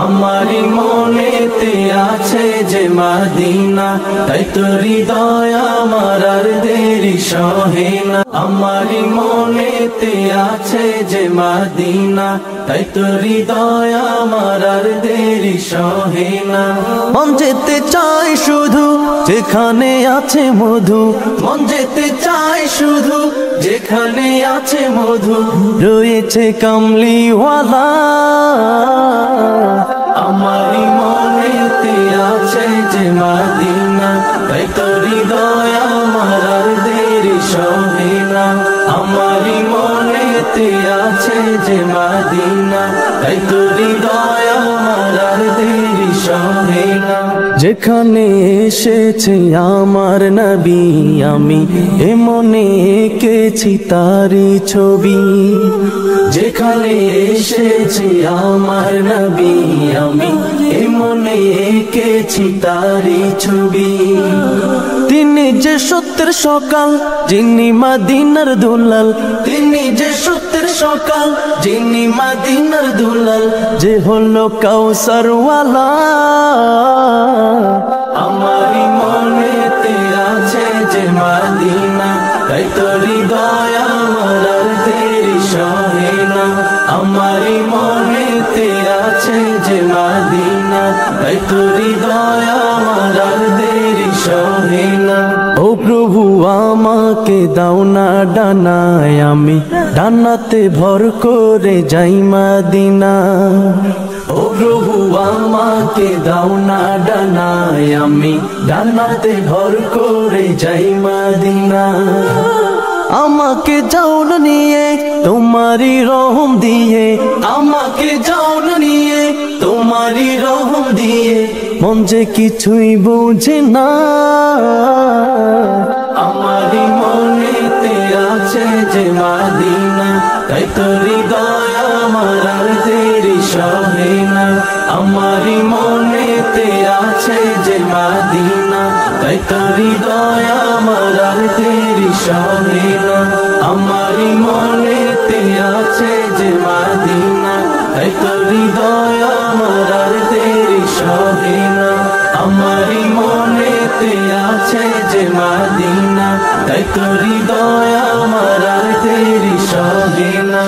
আমারি মনেতে আছে যে মদিনা, তাই তো হৃদয় আমার আর দেরি সহে না। আমারি মনেতে আছে যে মদিনা, তাই তো হৃদয় আমার আর দেরি সহে না। মন যেতে চাই শুধু যেখানে আছে মধু, মন যেতে চাই শুধু যেখানে আছে মধু, রয়েছে কামলিওয়ালা। আমারি মনেতে আছে যে মদিনা, তাই তো হৃদয় আমার আর দেরি সহে না। আমারি মনেতে আছে যে মদিনা, তাই তো হৃদয় আমার আর দেরি সহে না। যেখানে এসেছে আমার নবী, আমি এ মনে এঁকেছি তারি ছবি। যেখানে এসেছে আমার নবী, আমি এ মনে এঁকেছি তারি ছবি। তিনি যে সত্যের সকাল, যিনি মদিনার দুলাল, তিনি যে সত্যের সকাল, যিনি মদিনার দুলাল, যে হলো কাউসারওয়ালা। আমারি মনেতে আছে যে মদিনা, তাই তো হৃদয় আমার আর দেরি সহে না। আমারি মনেতে আছে যে মদিনা, তাই তো হৃদয় আমার আর দেরি সহে না। ও প্রভু আমাকে দাও না ডানায়, আমি ডানাতে ভর করে যাই মদিনা। ও প্রভু আমাকে দাও না ডানায়, আমি ডানাতে ভর করে যাই মদিনা। আমাকে যাও না নিয়ে তোমারি রহম দিয়ে, আমাকে যাও না নিয়ে তোমারি রহম দিয়ে, মন যে কিছুই বুঝে না। আমারি মনেতে আছে যে মদিনা, তাই তো হৃদয় আমার আর দেরি সহে না। আমারি মনেতে আছে যে মদিনা, তাই তো হৃদয় আমার আর দেরি সহে না। আমারি মনেতে আছে যে মদিনা, তাই তো হৃদয় আমার আর দেরি সহে না। আমারি মনেতে আছে যে মদিনা, তাই তো হৃদয় আমার আর দেরি সহে না।